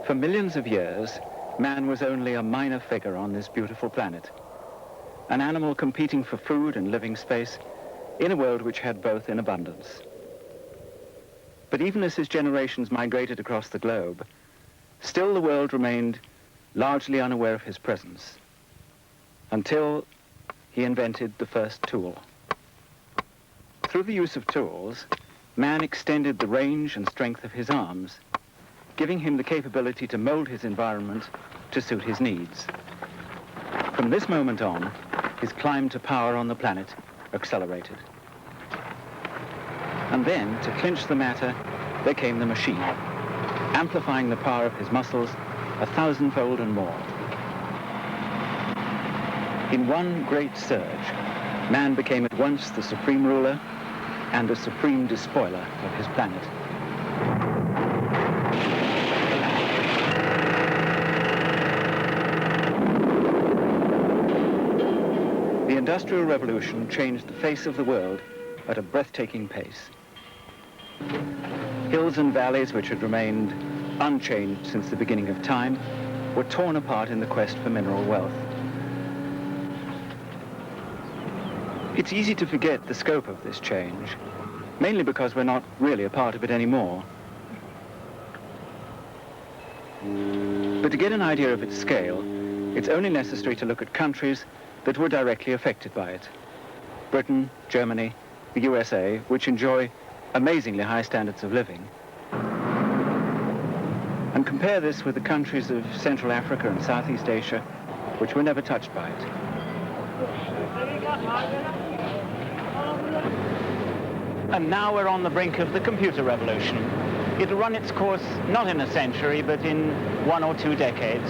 For millions of years, man was only a minor figure on this beautiful planet, an animal competing for food and living space in a world which had both in abundance. But even as his generations migrated across the globe, still the world remained largely unaware of his presence, until he invented the first tool. Through the use of tools, man extended the range and strength of his arms, giving him the capability to mold his environment to suit his needs. From this moment on, his climb to power on the planet accelerated. And then, to clinch the matter, there came the machine, amplifying the power of his muscles 1,000-fold and more. In one great surge, man became at once the supreme ruler and a supreme despoiler of his planet. The Industrial Revolution changed the face of the world at a breathtaking pace. Hills and valleys which had remained unchanged since the beginning of time were torn apart in the quest for mineral wealth. It's easy to forget the scope of this change, mainly because we're not really a part of it anymore. But to get an idea of its scale, it's only necessary to look at countries that were directly affected by it. Britain, Germany, the USA, which enjoy amazingly high standards of living. And compare this with the countries of Central Africa and Southeast Asia, which were never touched by it. And now we're on the brink of the computer revolution. It'll run its course not in a century, but in 1 or 2 decades.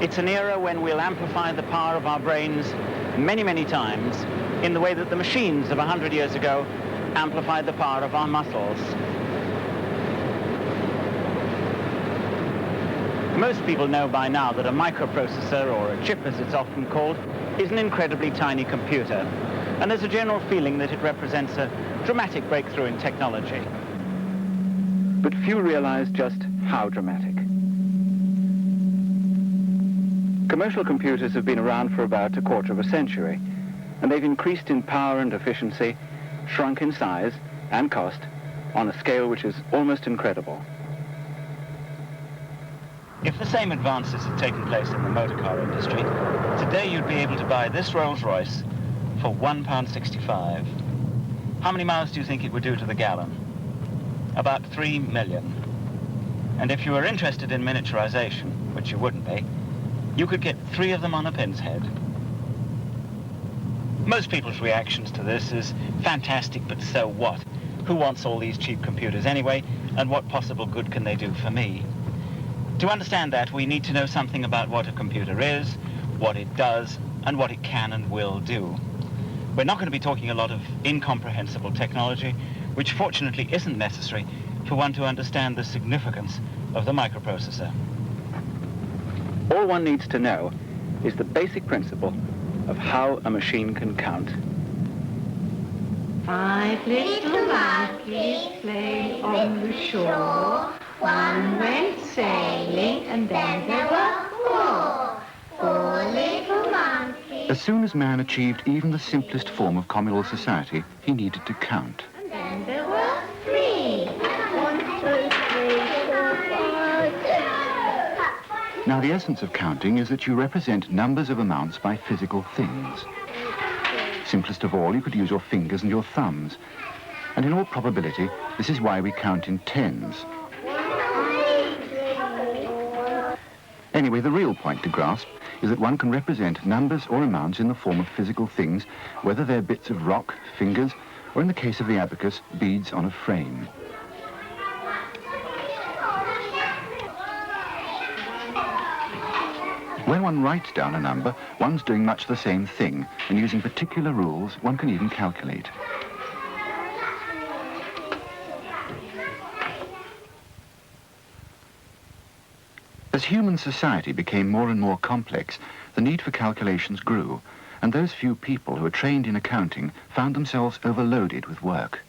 It's an era when we'll amplify the power of our brains many, many times in the way that the machines of 100 years ago amplified the power of our muscles. Most people know by now that a microprocessor, or a chip as it's often called, is an incredibly tiny computer. And there's a general feeling that it represents a dramatic breakthrough in technology. But few realize just how dramatic. Commercial computers have been around for about a quarter of a century, and they've increased in power and efficiency, shrunk in size and cost on a scale which is almost incredible. If the same advances had taken place in the motor car industry, today you'd be able to buy this Rolls-Royce for £1.65. How many miles do you think it would do to the gallon? About 3 million. And if you were interested in miniaturization, which you wouldn't be, you could get 3 of them on a pin's head. Most people's reactions to this is fantastic, but so what? Who wants all these cheap computers anyway, and what possible good can they do for me? To understand that, we need to know something about what a computer is, what it does, and what it can and will do. We're not going to be talking a lot of incomprehensible technology, which fortunately isn't necessary for one to understand the significance of the microprocessor. All one needs to know is the basic principle of how a machine can count. 5 little monkeys played on the shore. One went sailing and then there were 4. 4 little monkeys. As soon as man achieved even the simplest form of communal society, he needed to count. And then there were 3. 1, 2, 3, 4, 5. Now, the essence of counting is that you represent numbers of amounts by physical things. Simplest of all, you could use your fingers and your thumbs. And in all probability, this is why we count in tens. Anyway, the real point to grasp is that one can represent numbers or amounts in the form of physical things, whether they're bits of rock, fingers, or in the case of the abacus, beads on a frame. When one writes down a number, one's doing much the same thing, and using particular rules, one can even calculate. As human society became more and more complex, the need for calculations grew, and those few people who were trained in accounting found themselves overloaded with work.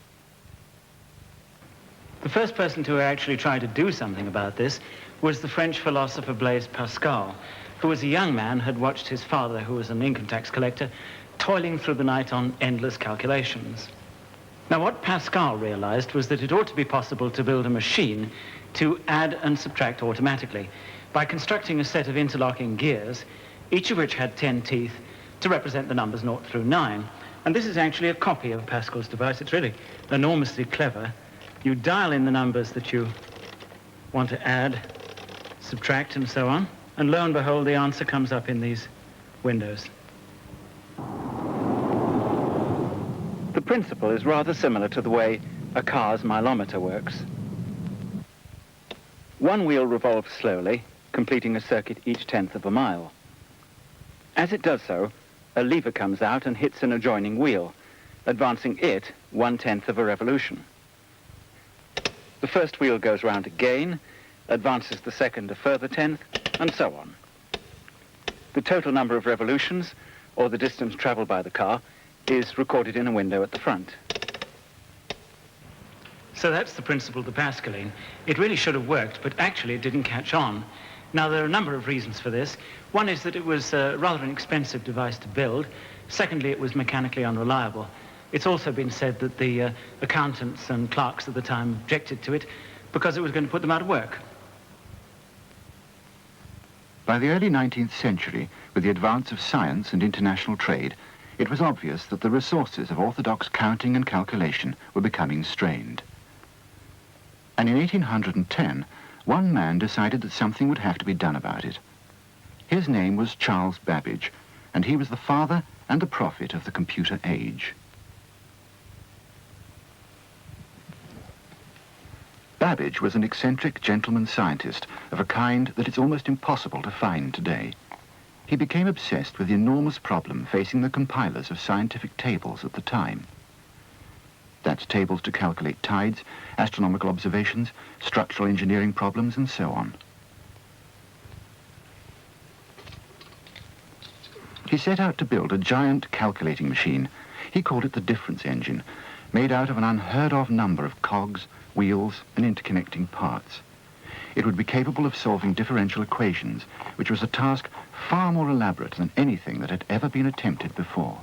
The first person to actually try to do something about this was the French philosopher Blaise Pascal, who as a young man had watched his father, who was an income tax collector, toiling through the night on endless calculations. Now, what Pascal realized was that it ought to be possible to build a machine to add and subtract automatically by constructing a set of interlocking gears, each of which had 10 teeth to represent the numbers 0 through 9. And this is actually a copy of Pascal's device. It's really enormously clever. You dial in the numbers that you want to add, subtract, and so on, and lo and behold, the answer comes up in these windows. The principle is rather similar to the way a car's mileometer works. One wheel revolves slowly, completing a circuit each 1/10 of a mile. As it does so, a lever comes out and hits an adjoining wheel, advancing it 1/10 of a revolution. The first wheel goes round again, advances the second a further 1/10, and so on. The total number of revolutions, or the distance traveled by the car, is recorded in a window at the front. So that's the principle of the Pascaline. It really should have worked, but actually it didn't catch on. Now, there are a number of reasons for this. One is that it was rather an expensive device to build. Secondly, it was mechanically unreliable. It's also been said that the accountants and clerks at the time objected to it because it was going to put them out of work. By the early 19th century, with the advance of science and international trade, it was obvious that the resources of orthodox counting and calculation were becoming strained. And in 1810, one man decided that something would have to be done about it. His name was Charles Babbage, and he was the father and the prophet of the computer age. Babbage was an eccentric gentleman scientist of a kind that it's almost impossible to find today. He became obsessed with the enormous problem facing the compilers of scientific tables at the time. That's tables to calculate tides, astronomical observations, structural engineering problems, and so on. He set out to build a giant calculating machine. He called it the difference engine, made out of an unheard-of number of cogs, wheels, and interconnecting parts. It would be capable of solving differential equations, which was a task far more elaborate than anything that had ever been attempted before.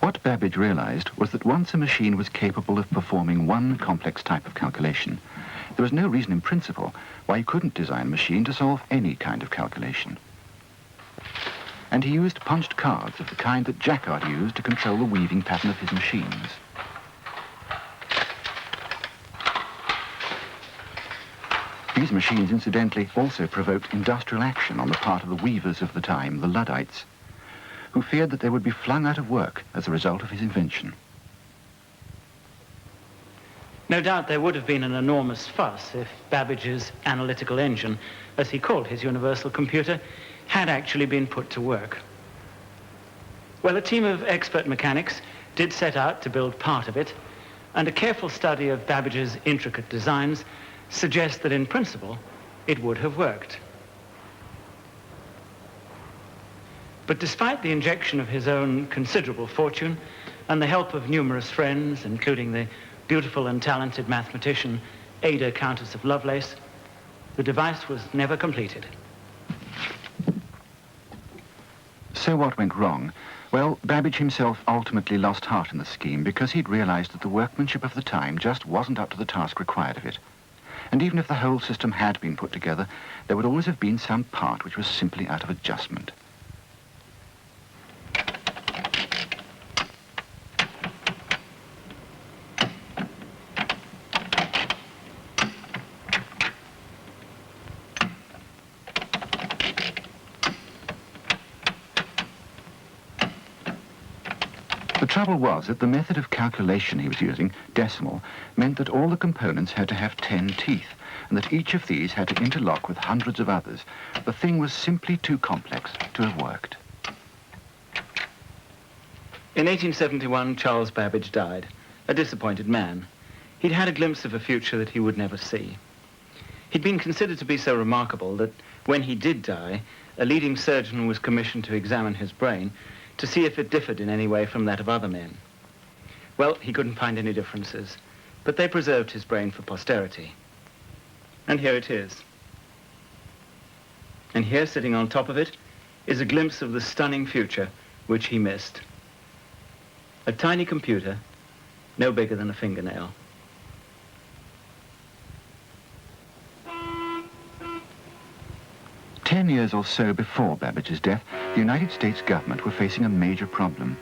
What Babbage realized was that once a machine was capable of performing one complex type of calculation, there was no reason in principle why he couldn't design a machine to solve any kind of calculation. And he used punched cards of the kind that Jacquard used to control the weaving pattern of his machines. These machines, incidentally, also provoked industrial action on the part of the weavers of the time, the Luddites, who feared that they would be flung out of work as a result of his invention. No doubt there would have been an enormous fuss if Babbage's analytical engine, as he called his universal computer, had actually been put to work. Well, a team of expert mechanics did set out to build part of it, and a careful study of Babbage's intricate designs suggests that in principle it would have worked. But despite the injection of his own considerable fortune and the help of numerous friends, including the beautiful and talented mathematician Ada, Countess of Lovelace, the device was never completed. So what went wrong? Well, Babbage himself ultimately lost heart in the scheme because he'd realized that the workmanship of the time just wasn't up to the task required of it. And even if the whole system had been put together, there would always have been some part which was simply out of adjustment. The trouble was that the method of calculation he was using, decimal, meant that all the components had to have 10 teeth, and that each of these had to interlock with hundreds of others. The thing was simply too complex to have worked. In 1871, Charles Babbage died, a disappointed man. He'd had a glimpse of a future that he would never see. He'd been considered to be so remarkable that when he did die, a leading surgeon was commissioned to examine his brain to see if it differed in any way from that of other men. Well, he couldn't find any differences, but they preserved his brain for posterity. And here it is. And here, sitting on top of it, is a glimpse of the stunning future which he missed. A tiny computer, no bigger than a fingernail. 10 years or so before Babbage's death, the United States government were facing a major problem.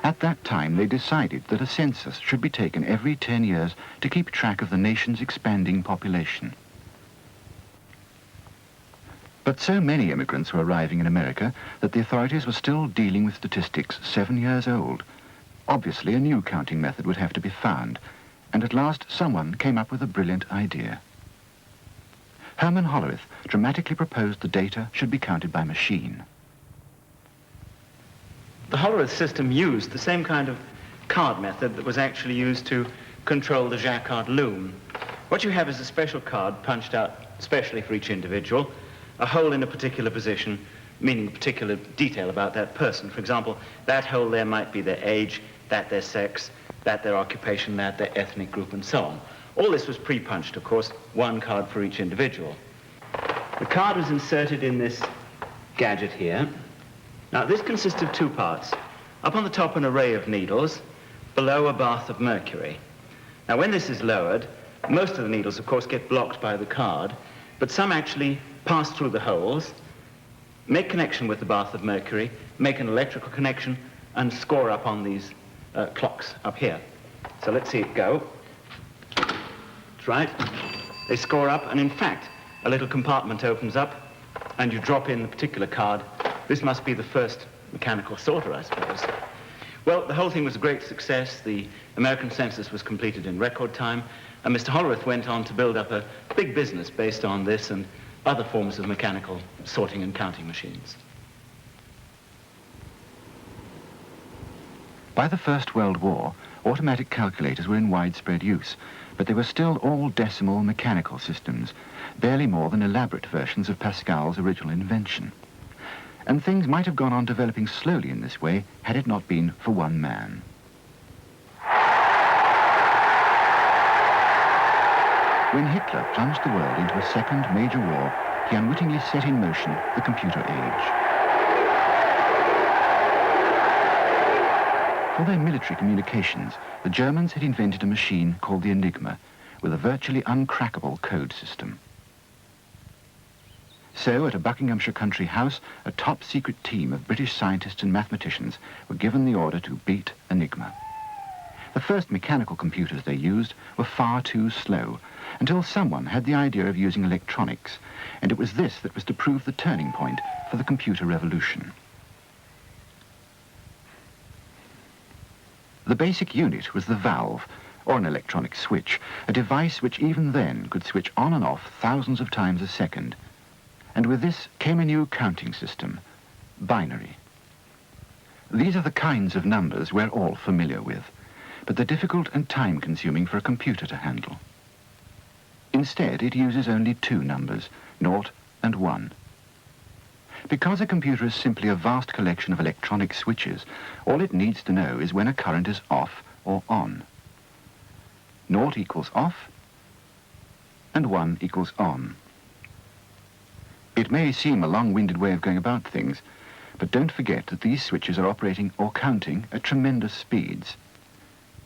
At that time, they decided that a census should be taken every 10 years to keep track of the nation's expanding population. But so many immigrants were arriving in America that the authorities were still dealing with statistics 7 years old. Obviously, a new counting method would have to be found, and at last someone came up with a brilliant idea. Herman Hollerith dramatically proposed the data should be counted by machine. The Hollerith system used the same kind of card method that was actually used to control the Jacquard loom. What you have is a special card punched out specially for each individual, a hole in a particular position, meaning a particular detail about that person. For example, that hole there might be their age, that their sex, that their occupation, that their ethnic group, and so on. All this was pre-punched, of course, one card for each individual. The card was inserted in this gadget here. Now, this consists of two parts. Up on the top, an array of needles, below a bath of mercury. Now, when this is lowered, most of the needles, of course, get blocked by the card, but some actually pass through the holes, make connection with the bath of mercury, make an electrical connection, and score up on these clocks up here. So let's see it go. That's right. They score up, and in fact, a little compartment opens up, and you drop in the particular card. This must be the first mechanical sorter, I suppose. Well, the whole thing was a great success. The American census was completed in record time, and Mr. Hollerith went on to build up a big business based on this and other forms of mechanical sorting and counting machines. By the First World War, automatic calculators were in widespread use, but they were still all decimal mechanical systems, barely more than elaborate versions of Pascal's original invention. And things might have gone on developing slowly in this way had it not been for one man. When Hitler plunged the world into a second major war, he unwittingly set in motion the computer age. For their military communications, the Germans had invented a machine called the Enigma, with a virtually uncrackable code system. So, at a Buckinghamshire country house, a top-secret team of British scientists and mathematicians were given the order to beat Enigma. The first mechanical computers they used were far too slow, until someone had the idea of using electronics, and it was this that was to prove the turning point for the computer revolution. The basic unit was the valve, or an electronic switch, a device which even then could switch on and off thousands of times a second. And with this came a new counting system, binary. These are the kinds of numbers we're all familiar with, but they're difficult and time-consuming for a computer to handle. Instead, it uses only two numbers, 0 and 1. Because a computer is simply a vast collection of electronic switches, all it needs to know is when a current is off or on. 0 equals off, and 1 equals on. It may seem a long-winded way of going about things, but don't forget that these switches are operating or counting at tremendous speeds.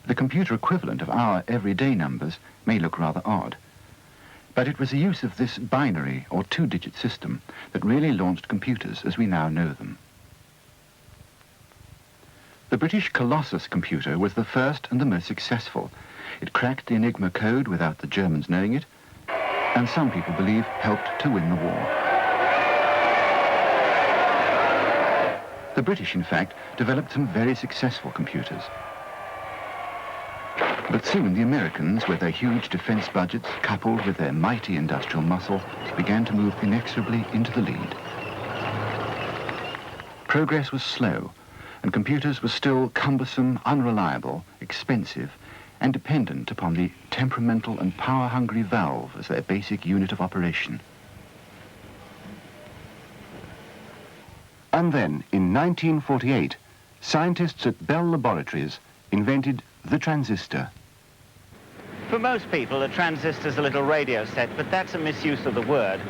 The computer equivalent of our everyday numbers may look rather odd, but it was the use of this binary or two-digit system that really launched computers as we now know them. The British Colossus computer was the first and the most successful. It cracked the Enigma code without the Germans knowing it, and some people believe helped to win the war. The British, in fact, developed some very successful computers. But soon the Americans, with their huge defense budgets coupled with their mighty industrial muscle, began to move inexorably into the lead. Progress was slow, and computers were still cumbersome, unreliable, expensive, and dependent upon the temperamental and power-hungry valve as their basic unit of operation. And then, in 1948, scientists at Bell Laboratories invented the transistor. For most people, a transistor is a little radio set, but that's a misuse of the word.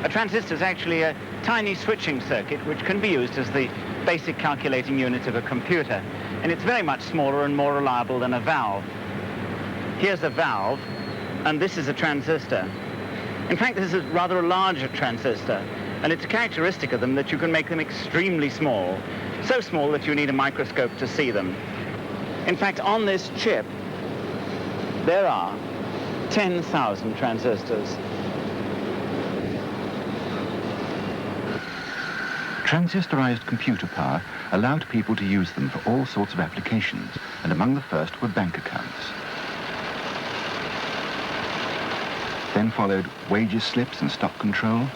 A transistor is actually a tiny switching circuit which can be used as the basic calculating unit of a computer. And it's very much smaller and more reliable than a valve. Here's a valve, and this is a transistor. In fact, this is rather a larger transistor, and it's a characteristic of them that you can make them extremely small, so small that you need a microscope to see them. In fact, on this chip, there are 10,000 transistors. Transistorized computer power allowed people to use them for all sorts of applications, and among the first were bank accounts. Then followed wages slips and stock control.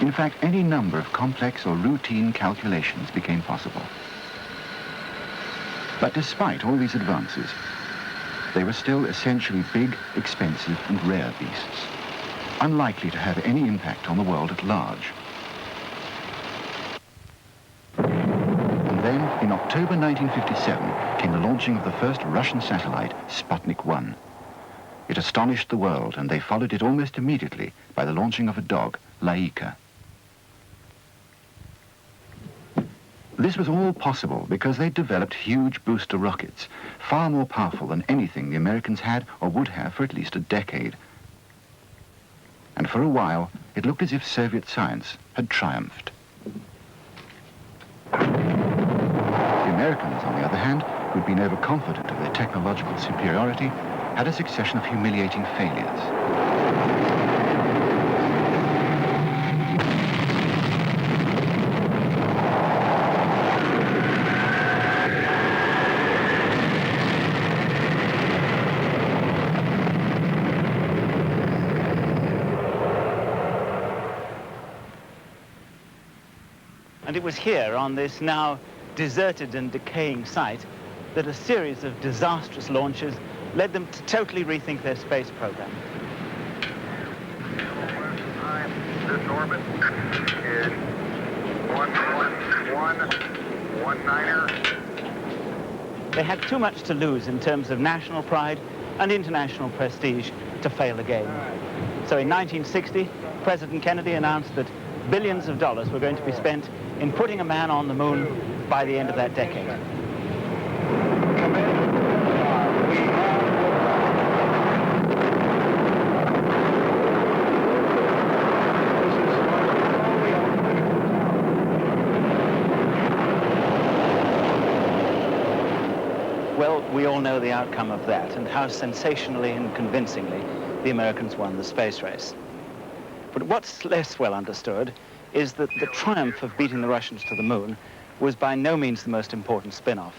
In fact, any number of complex or routine calculations became possible. But despite all these advances, they were still essentially big, expensive and rare beasts, unlikely to have any impact on the world at large. And then, in October 1957, came the launching of the first Russian satellite, Sputnik 1. It astonished the world, and they followed it almost immediately by the launching of a dog, Laika. This was all possible because they'd developed huge booster rockets, far more powerful than anything the Americans had or would have for at least a decade. And for a while, it looked as if Soviet science had triumphed. The Americans, on the other hand, who'd been overconfident of their technological superiority, had a succession of humiliating failures. And it was here, on this now deserted and decaying site, that a series of disastrous launches led them to totally rethink their space program. This orbit is 119er. They had too much to lose in terms of national pride and international prestige to fail again. So in 1960, President Kennedy announced that billions of dollars were going to be spent in putting a man on the moon by the end of that decade. Well, we all know the outcome of that and how sensationally and convincingly the Americans won the space race. But what's less well understood is that the triumph of beating the Russians to the moon was by no means the most important spin-off.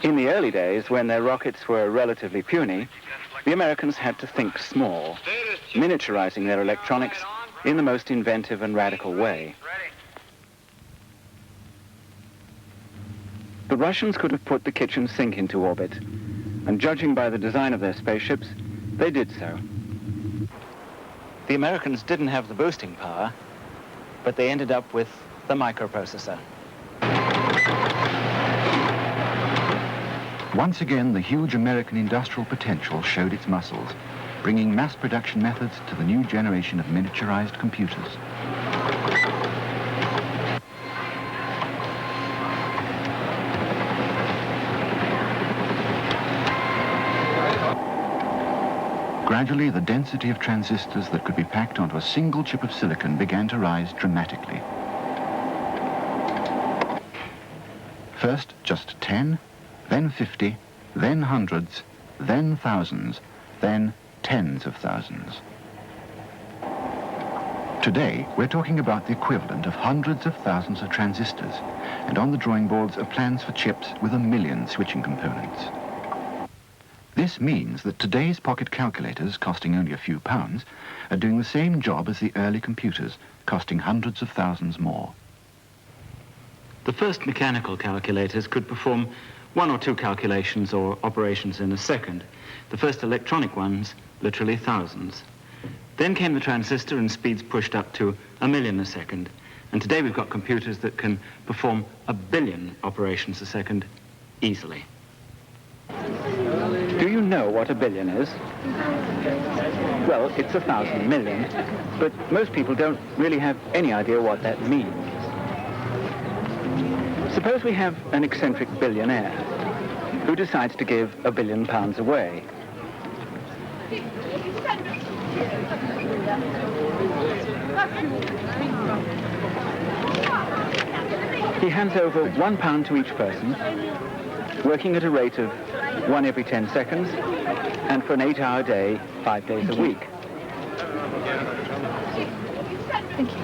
In the early days, when their rockets were relatively puny, the Americans had to think small, miniaturizing their electronics in the most inventive and radical way. The Russians could have put the kitchen sink into orbit, and judging by the design of their spaceships, they did so. The Americans didn't have the boosting power, but they ended up with the microprocessor. Once again, the huge American industrial potential showed its muscles, bringing mass production methods to the new generation of miniaturized computers. Gradually, the density of transistors that could be packed onto a single chip of silicon began to rise dramatically. First, just 10, then 50, then hundreds, then thousands, then tens of thousands. Today, we're talking about the equivalent of hundreds of thousands of transistors, and on the drawing boards are plans for chips with 1 million switching components. This means that today's pocket calculators, costing only a few pounds, are doing the same job as the early computers, costing hundreds of thousands more. The first mechanical calculators could perform 1 or 2 calculations or operations in a second. The first electronic ones, literally thousands. Then came the transistor and speeds pushed up to 1 million a second. And today we've got computers that can perform 1 billion operations a second easily. Do you know what 1 billion is? Well, it's 1,000 million, but most people don't really have any idea what that means. Suppose we have an eccentric billionaire who decides to give £1 billion away. He hands over £1 to each person, working at a rate of 1 every 10 seconds, and for an 8-hour day, 5 days a week. Thank you.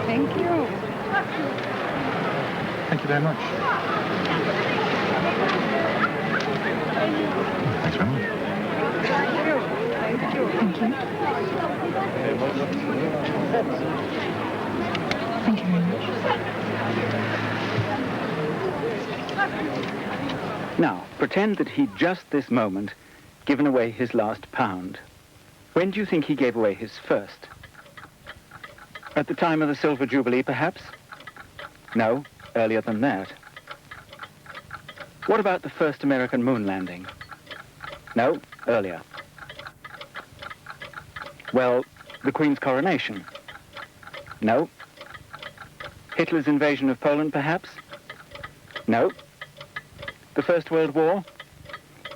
Thank you. Thank you very much. Thanks very much. Thank you. Thank you very much. Now, pretend that he'd just this moment given away his last £1. When do you think he gave away his first? At the time of the Silver Jubilee, perhaps? No, earlier than that. What about the first American moon landing? No, earlier. Well, the Queen's coronation? No. Hitler's invasion of Poland, perhaps? No. The First World War?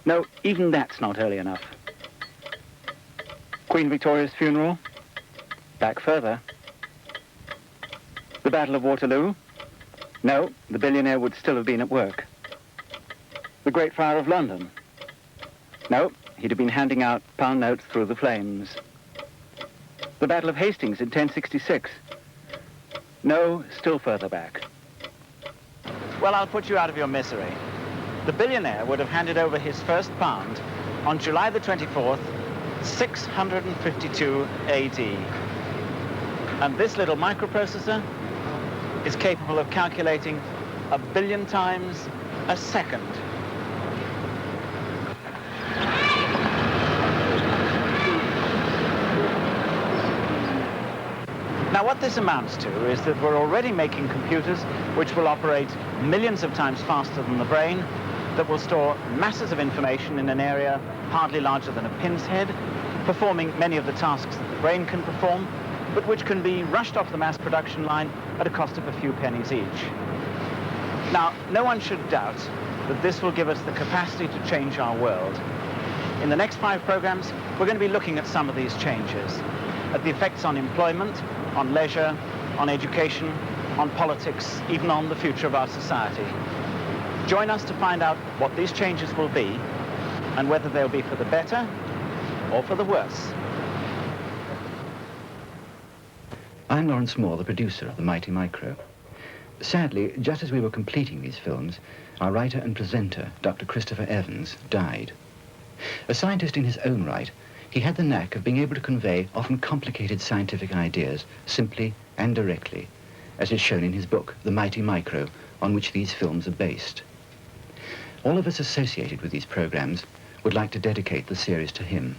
No, even that's not early enough. Queen Victoria's funeral? Back further. The Battle of Waterloo? No, the billionaire would still have been at work. The Great Fire of London? No, he'd have been handing out pound notes through the flames. The Battle of Hastings in 1066? No, still further back. Well, I'll put you out of your misery. The billionaire would have handed over his first £1 on July the 24th, 652 AD. And this little microprocessor is capable of calculating 1 billion times a second. Now, what this amounts to is that we're already making computers which will operate millions of times faster than the brain, that will store masses of information in an area hardly larger than a pin's head, performing many of the tasks that the brain can perform, but which can be rushed off the mass production line at a cost of a few pennies each. Now, no one should doubt that this will give us the capacity to change our world. In the next 5 programs, we're going to be looking at some of these changes, at the effects on employment, on leisure, on education, on politics, even on the future of our society. Join us to find out what these changes will be and whether they'll be for the better or for the worse. I'm Lawrence Moore, the producer of The Mighty Micro. Sadly, just as we were completing these films, our writer and presenter, Dr. Christopher Evans, died. A scientist in his own right, he had the knack of being able to convey often complicated scientific ideas simply and directly, as is shown in his book, The Mighty Micro, on which these films are based. All of us associated with these programs would like to dedicate the series to him.